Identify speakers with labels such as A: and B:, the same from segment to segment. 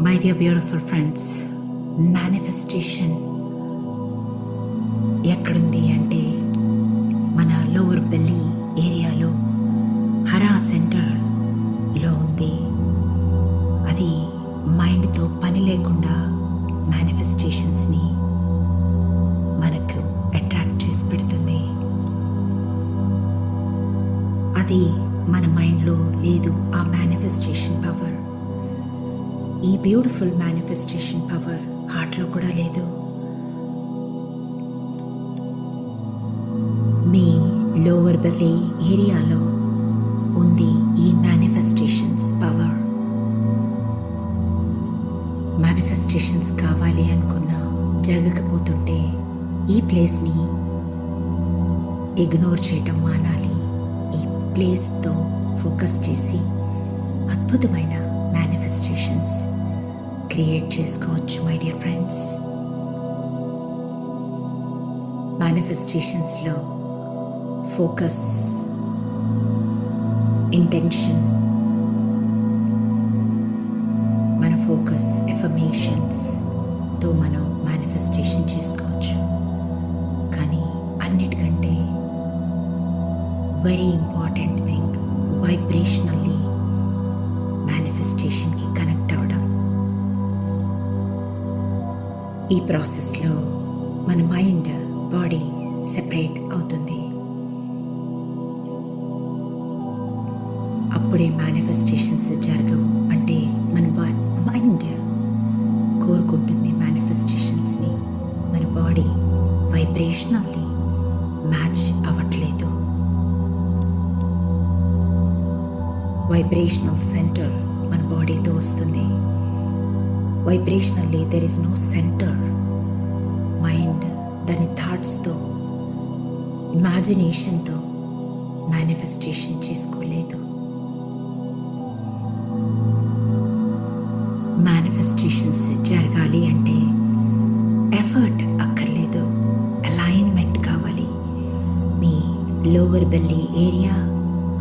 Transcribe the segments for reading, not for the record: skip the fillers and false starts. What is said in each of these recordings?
A: My dear beautiful friends, manifestation ఎక్కడుంది అంటే మన లోవర్ బెల్లీ ఏరియాలో హరా సెంటర్లో ఉంది. అది మైండ్తో పని లేకుండా మేనిఫెస్టేషన్స్ని మనకు అట్రాక్ట్ చేసి పెడుతుంది. అది మన మైండ్లో లేదు. ఆ మేనిఫెస్టేషన్ పవర్, ఈ బ్యూటిఫుల్ మేనిఫెస్టేషన్ పవర్ హార్ట్లో కూడా లేదు. మీ లోవర్ బెల్లీ ఏరియాలో ఉంది ఈ మేనిఫెస్టేషన్స్ పవర్. మేనిఫెస్టేషన్స్ కావాలి అనుకున్నా జరగకపోతుంటే ఈ ప్లేస్ని ఇగ్నోర్ చేయటం మానాలి. ఈ ప్లేస్తో ఫోకస్ చేసి అద్భుతమైన మేనిఫెస్టేషన్స్ క్రియేట్ చేసుకోవచ్చు. మై డియర్ ఫ్రెండ్స్, మేనిఫెస్టేషన్స్లో ఫోకస్, ఇంటెన్షన్, మన ఫోకస్, ఎఫర్మేషన్స్తో మనం మేనిఫెస్టేషన్ చేసుకోవచ్చు. కానీ అన్నిటికంటే వెరీ ఇంపార్టెంట్ థింగ్ వైబ్రేషనల్లీ మేనిఫెస్టేషన్కి కనెక్ట్ అవ్వడం. ఈ ప్రాసెస్లో మన మైండ్, బాడీ సెపరేట్ అవుతుంది. అప్పుడే మేనిఫెస్టేషన్స్ జరగవు. అంటే మన మైండ్ కోరుకుంటుంది మేనిఫెస్టేషన్స్ని, మన బాడీ వైబ్రేషనల్లీ మ్యాచ్ అవ్వట్లేదు. వైబ్రేషనల్ సెంటర్ మన బాడీతో వస్తుంది. Vibrationally there is no centre. Mind దాని థాట్స్తో, ఇమాజినేషన్తో మేనిఫెస్టేషన్ చేసుకోలేదు. మేనిఫెస్టేషన్స్ జరగాలి అంటే ఎఫర్ట్ అక్కర్లేదు, అలైన్మెంట్ కావాలి. మీ లోవర్ బెల్లీ ఏరియా,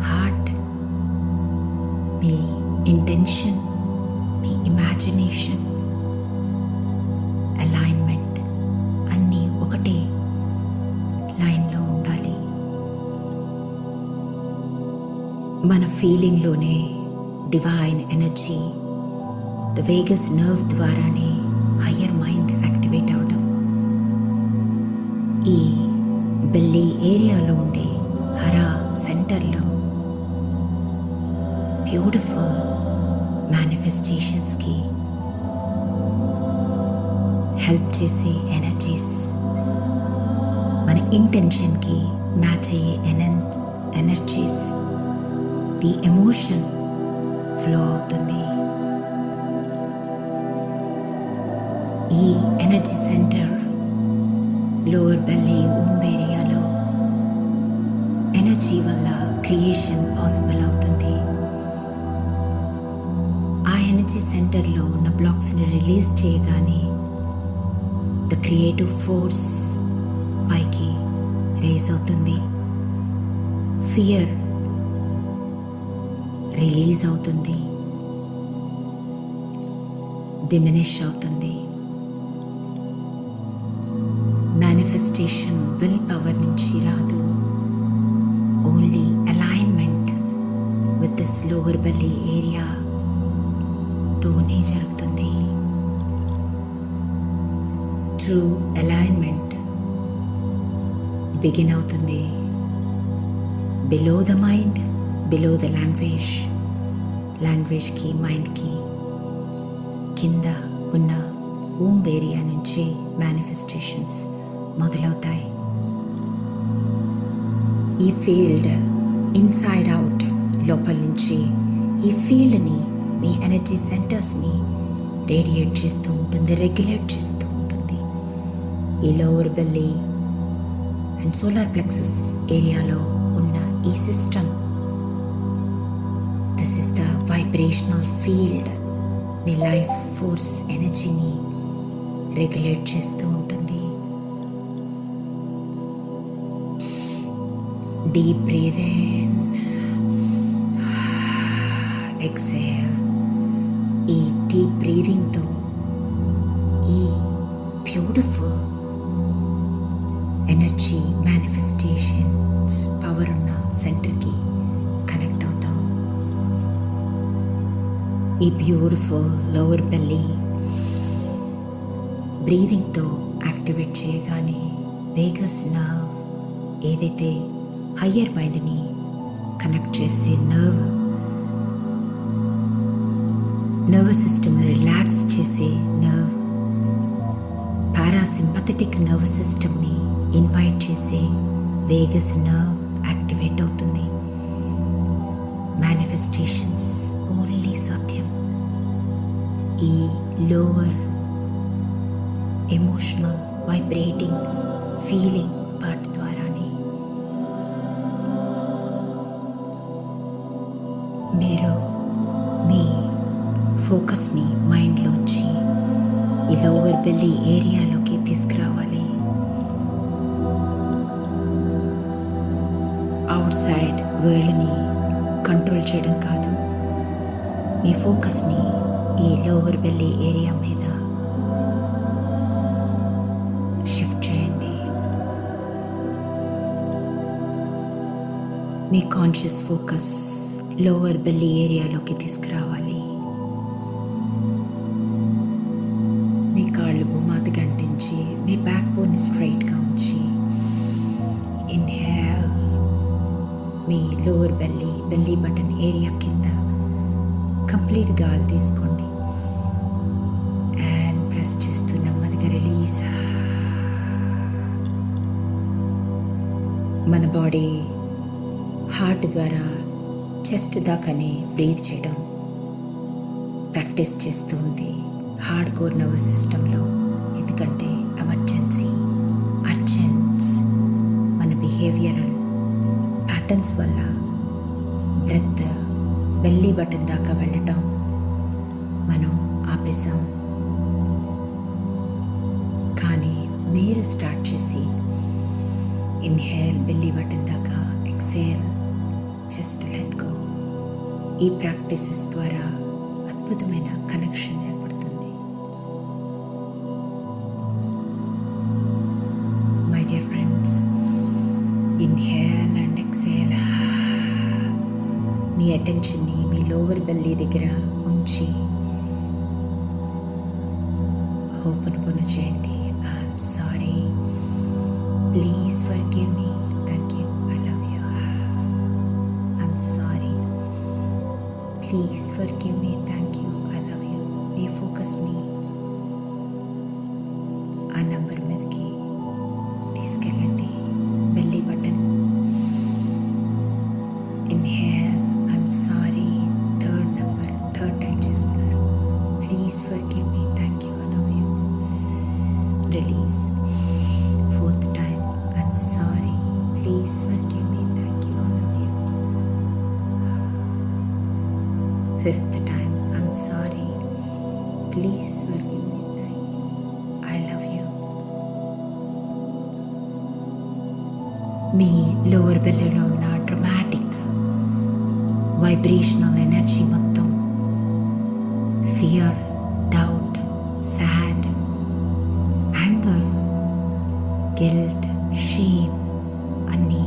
A: హార్ట్, మీ ఇంటెన్షన్, మీ ఇమాజినేషన్, అలైన్మెంట్ అన్నీ ఒకటే లైన్లో ఉండాలి. మన ఫీలింగ్లోనే divine energy, the vagus nerve ద్వారానే హయ్యర్ మైండ్ యాక్టివేట్ అవడం. ఈ బెల్లీ ఏరియాలో ఉండే హరా సెంటర్లో బ్యూటిఫుల్ మేనిఫెస్టేషన్స్కి హెల్ప్ చేసే ఎనర్జీస్, మన ఇంటెన్షన్కి మ్యాచ్ అయ్యే ఎనర్జీస్, ది ఎమోషన్ ఫ్లో అవుతుంది. ఈ energy centre lower belly womb ఏరియాలో ఎనర్జీ వల్ల క్రియేషన్ పాసిబుల్ అవుతుంది. ఆ ఎనర్జీ సెంటర్లో ఉన్న బ్లాక్స్ని రిలీజ్ చేయగానే ద క్రియేటివ్ ఫోర్స్ పైకి రేజ్ అవుతుంది. ఫియర్ రిలీజ్ అవుతుంది, డిమినిష్ అవుతుంది. మేనిఫెస్టేషన్ విల్ పవర్ నుంచి రాదు. Only alignment with this lower belly area తోనే జరుగుతుంది. ట్రూ అలైన్మెంట్ బిగిన్ అవుతుంది below the mind, below the లాంగ్వేజ్కి, మైండ్కి కింద ఉన్న వూంబ్ ఏరియా నుంచి మేనిఫెస్టేషన్స్ మొదలవుతాయి. ఈ ఫీల్డ్ ఇన్సైడ్ అవుట్, లోపల నుంచి ఈ ఫీల్డ్ని, మీ ఎనర్జీ సెంటర్స్ని రేడియేట్ చేస్తూ ఉంటుంది, రెగ్యులేట్ చేస్తూ ఉంటుంది. ఈ lower belly and solar plexus ఏరియాలో ఉన్న ఈ system, this is the vibrational field. మీ లైఫ్ ఫోర్స్ ఎనర్జీని రెగ్యులేట్ చేస్తూ ఉంటుంది. Deep breath in, exhale, eat deep బ్రీదింగ్తో ఈ బ్యూటిఫుల్ ఎనర్జీ మేనిఫెస్టేషన్స్ పవర్ ఉన్న సెంటర్కి కనెక్ట్ అవుతాం. ఈ బ్యూటిఫుల్ లోవర్ బెల్లీ బ్రీదింగ్తో యాక్టివేట్ చేయగానే వేగస్ నర్వ్, ఏదైతే హయ్యర్ మైండ్ని కనెక్ట్ చేసే నర్వస్ సిస్టమ్ని రిలాక్స్ చేసే నర్వ్, పారాసింపథెటిక్ నర్వస్ సిస్టమ్ని ఇన్వైట్ చేసే వేగస్ నర్వ్ యాక్టివేట్ అవుతుంది. మేనిఫెస్టేషన్స్ ఓన్లీ సాధ్యం ఈ lower emotional vibrating feeling part ద్వారానే. మీరు మీ ఫోకస్ని మైండ్లోంచి ఈ లోవర్ బెల్లీ ఏరియాలోకి తీసుకురావాలి. అవుట్ సైడ్ వరల్డ్ని కంట్రోల్ చేయడం కాదు, మీ ఫోకస్ని ఈ లోవర్ బెల్లీ ఏరియా మీద షిఫ్ట్ చేయండి. మీ కాన్షియస్ ఫోకస్ లోవర్ బెల్లీ ఏరియాలోకి తీసుకురావాలి. మీ కాళ్ళు భూమాతకి అంటించి మీ బ్యాక్ బోన్ని స్ట్రైట్గా ఉంచి ఇన్హేల్ మీ లోవర్ బెల్లీ బటన్ ఏరియా కింద కంప్లీట్ గాలి తీసుకోండి. అండ్ ప్రెస్ చేస్తూ నెమ్మదిగా రిలీజ్. మన బాడీ హార్ట్ ద్వారా చెస్ట్ దాకానే బ్రీత్ చేయడం ప్రాక్టీస్ చేస్తూ ఉంది హార్డ్ కోర్ నర్వస్ సిస్టంలో. ఎందుకంటే ఎమర్జెన్సీ అర్జెన్స్ మన బిహేవియరల్ ప్యాటర్న్స్ వల్ల బ్రెత్ బెల్లీ బటన్ దాకా వెళ్ళటం మనం ఆపేసాం. కానీ మీరు స్టార్ట్ చేసి ఇన్హేల్ బెల్లీ బటన్ దాకా, ఎక్సేల్ జస్ట్ లెట్ గో. ఈ ప్రాక్టీసెస్ ద్వారా అద్భుతమైన కనెక్షన్ ఏర్పడుతుంది. My dear friends, inhale and exhale. మీ అటెన్షన్ని మీ లోవర్ బెల్లీ దగ్గర ఉంచి హోపనపోను చేయండి. I'm sorry, please forgive me, thank you, I love you, I'm sorry, please forgive me, thank you, I love you. మీ ఫోకస్ని ఆ నంబర్ మీదకి తీసుకెళ్ళండి. Belly button. Inhale, I'm sorry, third time చేస్తున్నారు. Please forgive me, thank you, I love you. Release. Fourth time, I'm sorry, please forgive me, thank you, I love you. Fifth time, I'm sorry, please forgive me, thank you, I love you. మీ lower బెల్లీలో ఉన్న dramatic vibrational energy మొత్తం fear, doubt, sad, anger, guilt, shame అన్నీ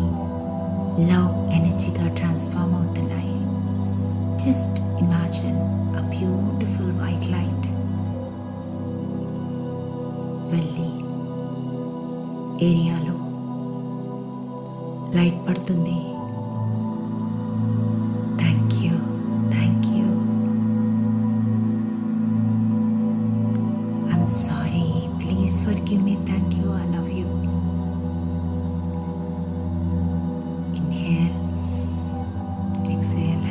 A: love ఎనర్జీగా transform అవుతున్నాయి. Just imagine a beautiful white light వెళ్ళి ఏరియాలో light పడుతుంది. Thank you, thank you, I'm sorry, please forgive me, thank you, I love you. Inhale, exhale.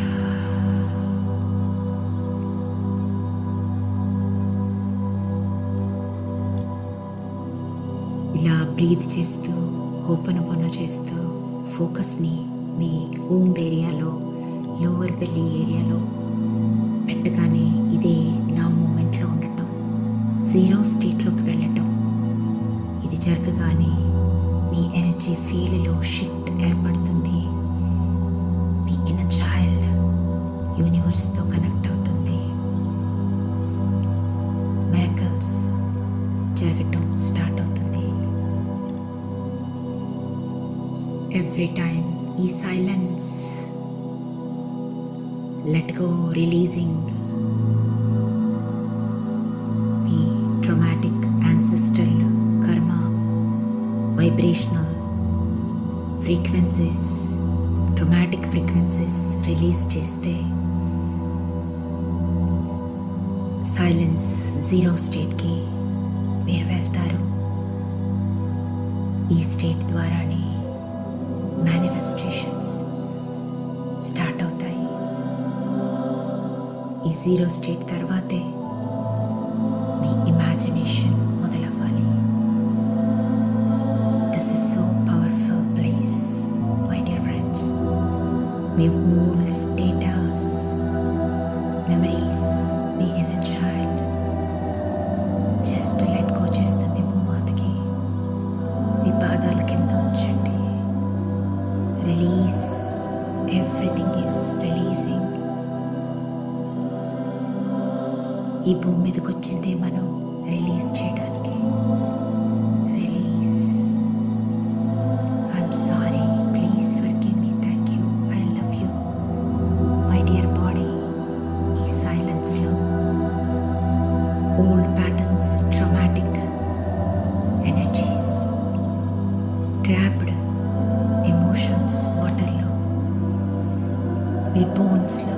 A: ఇలా breath చేస్తూ హోపనపోన చేస్తూ ఫోకస్ని మీ womb ఏరియాలో, లోవర్ బెల్లీ ఏరియాలో పెట్టగానే ఇదే నా మూమెంట్లో ఉండటం, జీరో స్టేట్లోకి వెళ్ళటం. ఇది జరగగానే మీ ఎనర్జీ ఫీల్డ్లో షిఫ్ట్ ఏర్పడుతుంది. మీ ఇన్నర్ చైల్డ్ యూనివర్స్తో కనెక్ట్ అవుతుంది. ఎవ్రీ టైమ్ ఈ సైలెన్స్ లెట్ గో, రిలీజింగ్ మీ ట్రామాటిక్ యాన్సిస్ట్రల్ కర్మ vibrational frequencies, traumatic frequencies release చేస్తే సైలెన్స్ జీరో స్టేట్కి మీరు వెళ్తారు. ఈ స్టేట్ ద్వారానే మేనిఫెస్టేషన్స్ స్టార్ట్ అవుతాయి. ఈ జీరో స్టేట్ తర్వాతే మీ ఇమాజినేషన్ మొదలవ్వాలి. This is so powerful place my dear friends. మీ ఓల్డ్ డేటాస్, మెమరీస్, మీ inner child just let go చేస్తుంది భూమాతకి. మీ పాదాల కింద ఉంచండి. Release, everything is releasing. ఈ భూమి మీదకి వచ్చిందే మనం రిలీజ్ చేయడానికి. Release. I'm sorry, please forgive me, thank you, I love you my dear body. ఈ సైలెన్స్లో old patterns, traumatic energies, trapped emotions వాటర్లో, మీ బోన్స్లో